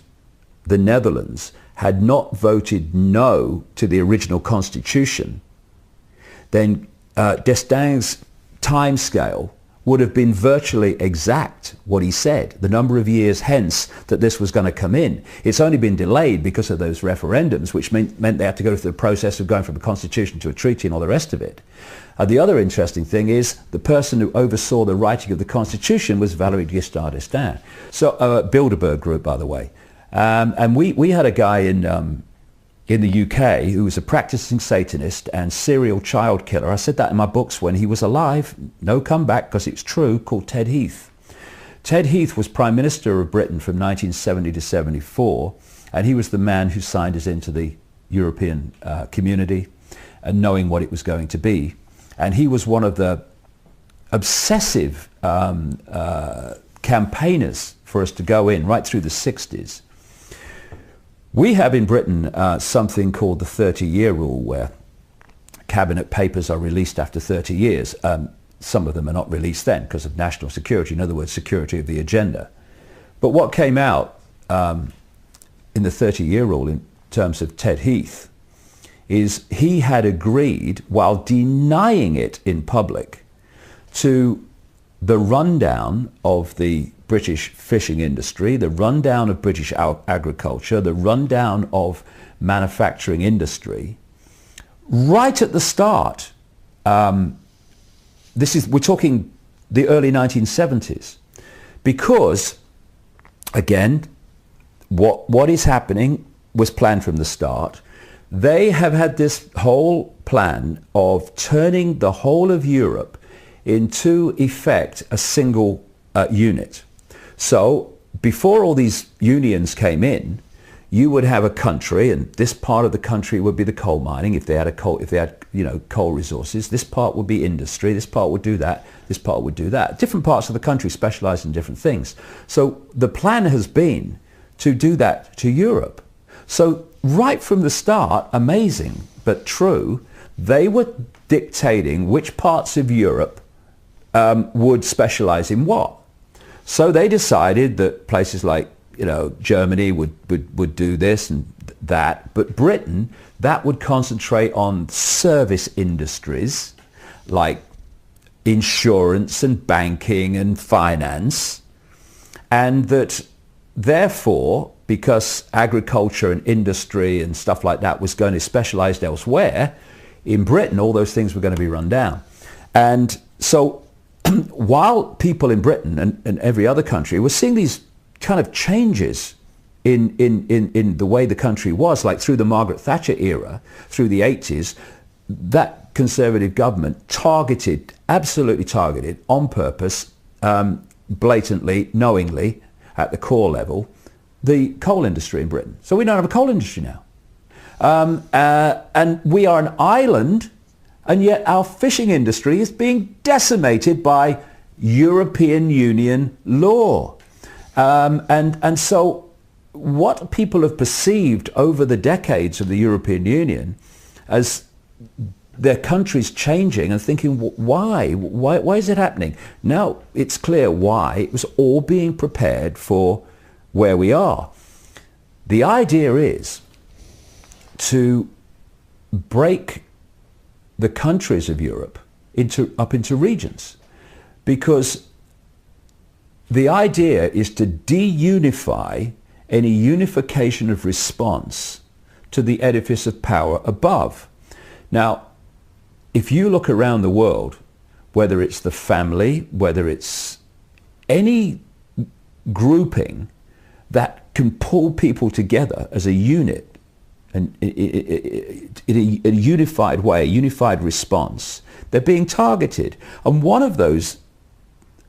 the Netherlands had not voted no to the original constitution, then d'Estaing's timescale would have been virtually exact what he said, the number of years hence that this was going to come in. It's only been delayed because of those referendums, which meant they had to go through the process of going from a constitution to a treaty and all the rest of it. The other interesting thing is the person who oversaw the writing of the constitution was Valéry Giscard d'Estaing. So, Bilderberg Group, by the way. And we had a guy in the UK who was a practicing Satanist and serial child killer. I said that in my books when he was alive, no comeback because it's true, called Ted Heath. Ted Heath was Prime Minister of Britain from 1970 to 74, and he was the man who signed us into the European community and knowing what it was going to be. And he was one of the obsessive campaigners for us to go in right through the 60s. We have in Britain something called the 30-year rule, where cabinet papers are released after 30 years. Some of them are not released then because of national security, in other words, security of the agenda. But what came out in the 30-year rule in terms of Ted Heath is he had agreed, while denying it in public, to the rundown of the British fishing industry, the rundown of British agriculture, the rundown of manufacturing industry, right at the start. We're talking the early 1970s, because again, what is happening was planned from the start. They have had this whole plan of turning the whole of Europe into effect a single unit. So before all these unions came in, you would have a country, and this part of the country would be the coal mining if they had coal resources. This part would be industry. This part would do that. This part would do that. Different parts of the country specialize in different things. So the plan has been to do that to Europe. So right from the start, amazing but true, they were dictating which parts of Europe would specialize in what. So they decided that places like, Germany would do this and that, but Britain, that would concentrate on service industries like insurance and banking and finance, and that therefore, because agriculture and industry and stuff like that was going to specialize elsewhere, in Britain all those things were going to be run down. And so while people in Britain and every other country were seeing these kind of changes in the way the country was, like through the Margaret Thatcher era, through the 80s, that Conservative government absolutely targeted, on purpose, blatantly, knowingly, at the core level, the coal industry in Britain. So we don't have a coal industry now. And we are an island, and yet our fishing industry is being decimated by European Union law. And so what people have perceived over the decades of the European Union as their countries changing and thinking, why is it happening? Now it's clear why. It was all being prepared for where we are. The idea is to break the countries of Europe up into regions, because the idea is to de-unify any unification of response to the edifice of power above. Now, if you look around the world, whether it's the family, whether it's any grouping that can pull people together as a unit, and in a unified way, a unified response, they're being targeted. And one of those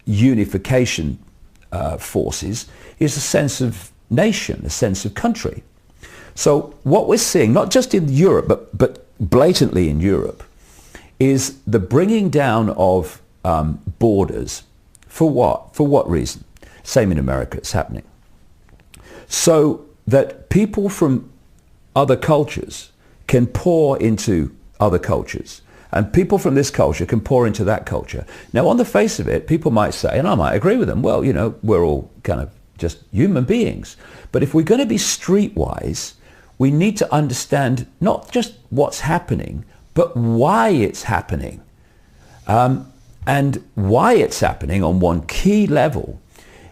unification forces is a sense of nation, a sense of country. So what we're seeing, not just in Europe, but blatantly in Europe, is the bringing down of borders. For what? For what reason? Same in America, it's happening. So that people from other cultures can pour into other cultures, and people from this culture can pour into that culture. Now, on the face of it, people might say, and I might agree with them, well, you know, we're all kind of just human beings. But if we're going to be streetwise, we need to understand not just what's happening, but why it's happening. And why it's happening on one key level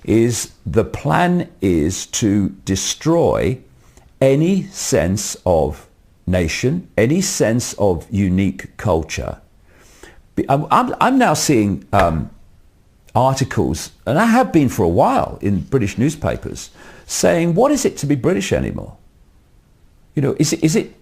is the plan is to destroy any sense of nation, any sense of unique culture. I'm now seeing articles, and I have been for a while in British newspapers, saying, what is it to be British anymore? You know, is it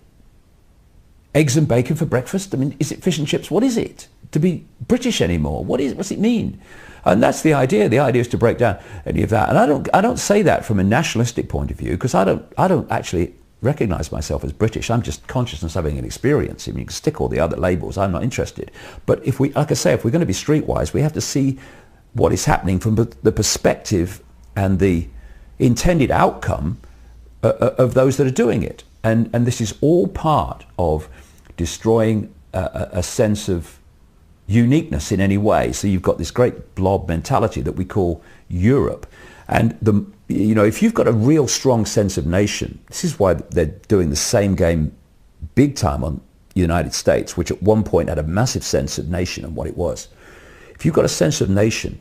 eggs and bacon for breakfast? I mean, is it fish and chips? What is it to be British anymore? What's it mean? And that's the idea. The idea is to break down any of that. And I don't say that from a nationalistic point of view, because I don't actually recognize myself as British. I'm just consciousness having an experience. I mean, you can stick all the other labels. I'm not interested. But if we, like I say, if we're going to be streetwise, we have to see what is happening from the perspective and the intended outcome of those that are doing it. And this is all part of destroying a sense of uniqueness in any way. So you've got this great blob mentality that we call Europe. And if you've got a real strong sense of nation, this is why they're doing the same game big time on the United States, which at one point had a massive sense of nation and what it was. If you've got a sense of nation,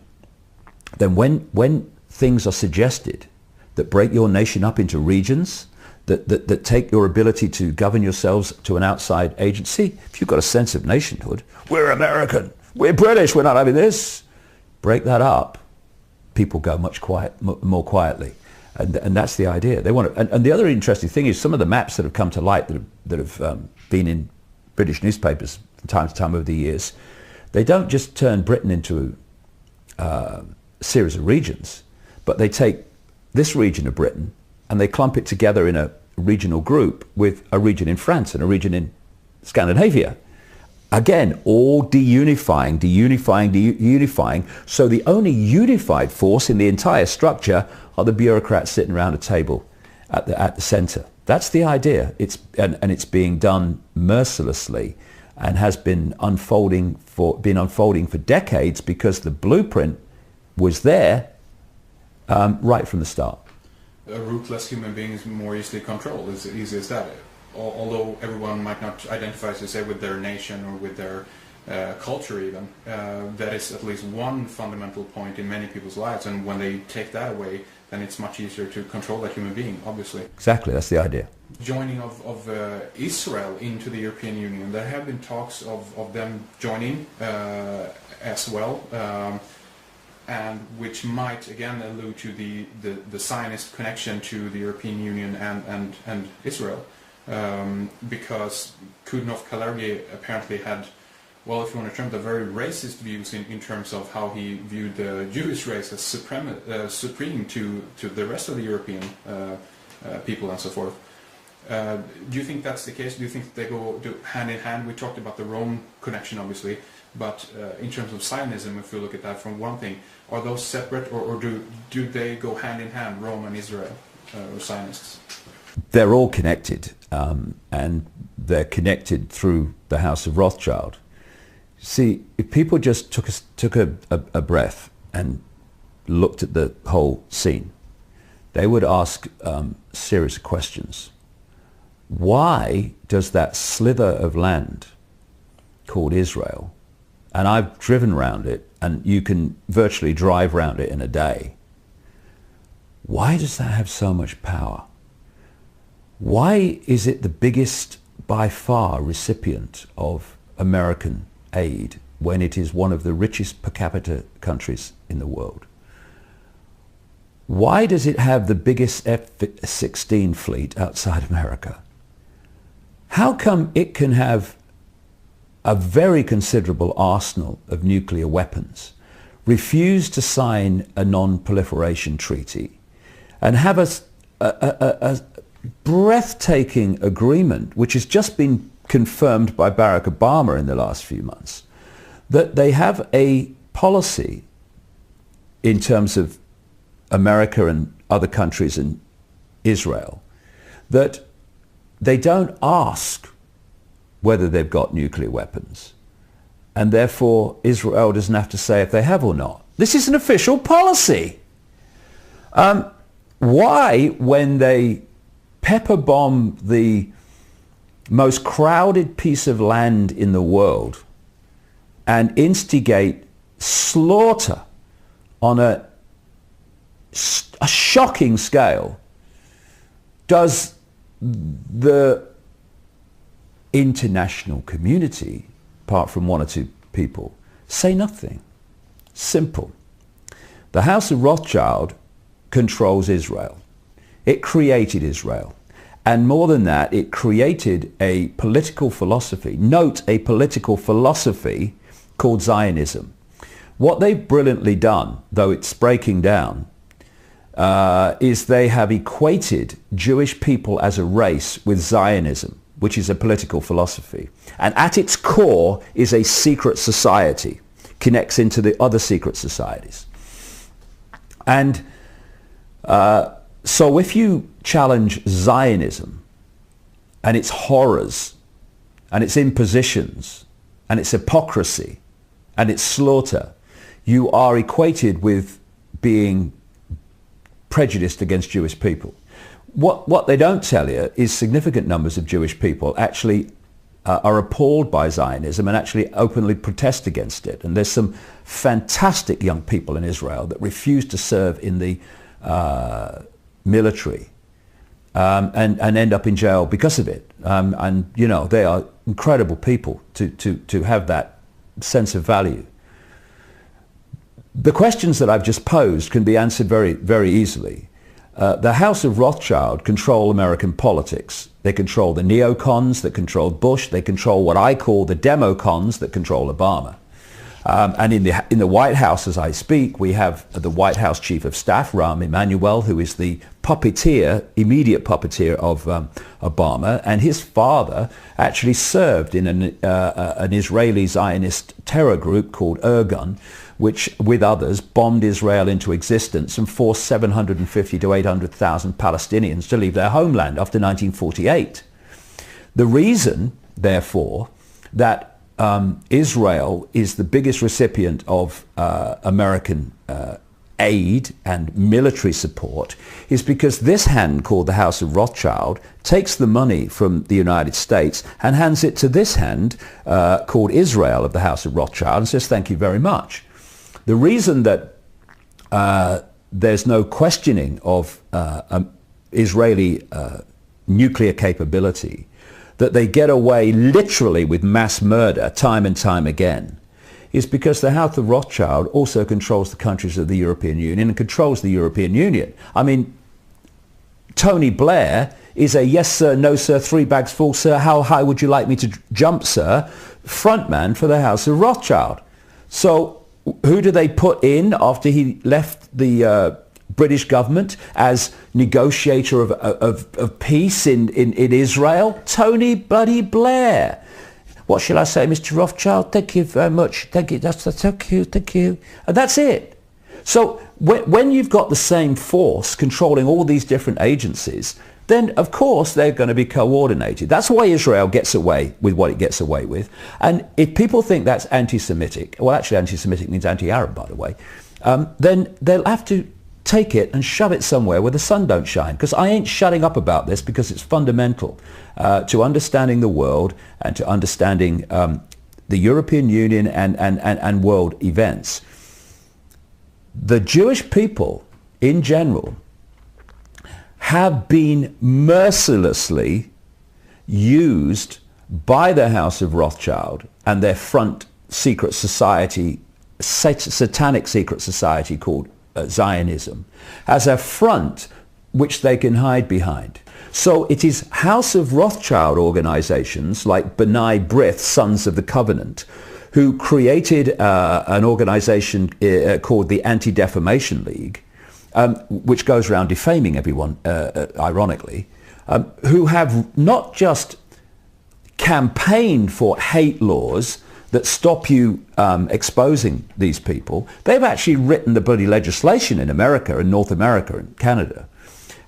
then when things are suggested that break your nation up into regions, that take your ability to govern yourselves to an outside agency, if you've got a sense of nationhood, we're American, we're British, we're not having this, break that up, people go much more quietly. And that's the idea. They want to, and the other interesting thing is some of the maps that have come to light that have been in British newspapers from time to time over the years, they don't just turn Britain into a series of regions, but they take this region of Britain and they clump it together in a regional group with a region in France and a region in Scandinavia. Again, all deunifying. So the only unified force in the entire structure are the bureaucrats sitting around a table at the center. That's the idea. And it's being done mercilessly and has been unfolding for decades, because the blueprint was there right from the start. A ruthless human being is more easily controlled, as easy as that. Although everyone might not identify, as you say, with their nation or with their culture even, that is at least one fundamental point in many people's lives, and when they take that away, then it's much easier to control that human being, obviously. Exactly, that's the idea. Joining of Israel into the European Union, there have been talks of them joining as well, and which might again allude to the Zionist connection to the European Union and Israel, because Kudnov-Kalergi apparently well, if you want to term the very racist views in terms of how he viewed the Jewish race as supreme to the rest of the European people and so forth. Do you think that's the case? Do you think they go hand in hand? We talked about the Rome connection, obviously, but in terms of Zionism, if we look at that from one thing, are those separate, or do they go hand in hand, Rome and Israel, or Zionists? They're all connected, and they're connected through the House of Rothschild. See, if people just took a breath and looked at the whole scene, they would ask a series of questions. Why does that slither of land called Israel, and I've driven around it, and you can virtually drive around it in a day, why does that have so much power? Why is it the biggest by far recipient of American aid when it is one of the richest per capita countries in the world? Why does it have the biggest F-16 fleet outside America? How come it can have a very considerable arsenal of nuclear weapons, refuse to sign a non-proliferation treaty, and have a breathtaking agreement, which has just been confirmed by Barack Obama in the last few months, that they have a policy in terms of America and other countries and Israel, that they don't ask whether they've got nuclear weapons, and therefore Israel doesn't have to say if they have or not. This is an official policy. Why, when they pepper bomb the most crowded piece of land in the world and instigate slaughter on a shocking scale, does the international community, apart from one or two people, say nothing? Simple. The House of Rothschild controls Israel. It created Israel. And more than that, it created a political philosophy. Note, a political philosophy called Zionism. What they've brilliantly done, though it's breaking down, is they have equated Jewish people as a race with Zionism, which is a political philosophy. And at its core is a secret society, connects into the other secret societies. And so if you challenge Zionism and its horrors and its impositions and its hypocrisy and its slaughter, you are equated with being prejudiced against Jewish people. What they don't tell you is significant numbers of Jewish people actually are appalled by Zionism and actually openly protest against it. And there's some fantastic young people in Israel that refuse to serve in the military and end up in jail because of it. And, you know, they are incredible people to have that sense of value. The questions that I've just posed can be answered very, very easily. The House of Rothschild control American politics. They control the neocons that control Bush. They control what I call the democons that control Obama. And in the White House, as I speak, we have the White House Chief of Staff, Rahm Emanuel, who is the puppeteer, immediate puppeteer of Obama, and his father actually served in an Israeli Zionist terror group called Irgun, which, with others, bombed Israel into existence and forced 750 to 800,000 Palestinians to leave their homeland after 1948. The reason, therefore, that Israel is the biggest recipient of American aid and military support is because this hand called the House of Rothschild takes the money from the United States and hands it to this hand called Israel of the House of Rothschild and says thank you very much. The reason that there's no questioning of Israeli nuclear capability, that they get away literally with mass murder time and time again, is because the House of Rothschild also controls the countries of the European Union and controls the European Union. I mean, Tony Blair is a yes sir, no sir, 3 bags full sir, how high would you like me to jump sir, frontman for the House of Rothschild. So who do they put in after he left the British government as negotiator of peace in Israel? Tony Bloody Blair. What shall I say, Mr. Rothschild? Thank you very much. Thank you. Thank you. Thank you. And that's it. So when you've got the same force controlling all these different agencies, then of course they're going to be coordinated. That's why Israel gets away with what it gets away with. And if people think that's anti-Semitic, well, actually anti-Semitic means anti-Arab, by the way, then they'll have to take it and shove it somewhere where the sun don't shine. Because I ain't shutting up about this, because it's fundamental to understanding the world and to understanding the European Union and world events. The Jewish people in general have been mercilessly used by the House of Rothschild and their front secret society, satanic secret society called Zionism, as a front which they can hide behind. So it is House of Rothschild organizations like B'nai B'rith, Sons of the Covenant, who created an organization called the Anti-Defamation League, which goes around defaming everyone, ironically, who have not just campaigned for hate laws that stop you exposing these people, they've actually written the bloody legislation in America and North America and Canada.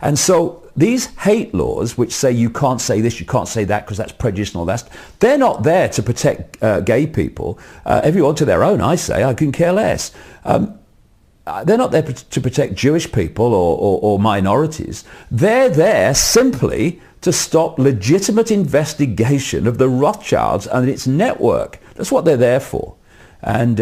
And so these hate laws, which say you can't say this, you can't say that because that's prejudice and all that, they're not there to protect gay people. Everyone to their own, I say. I can care less. They're not there to protect Jewish people or minorities. They're there simply to stop legitimate investigation of the Rothschilds and its network. That's what they're there for. And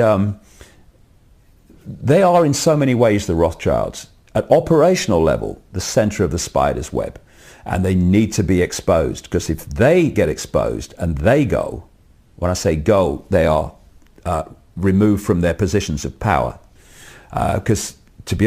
they are in so many ways, the Rothschilds, at operational level, the center of the spider's web. And they need to be exposed, because if they get exposed and they go, when I say go, they are removed from their positions of power. Because to be honest,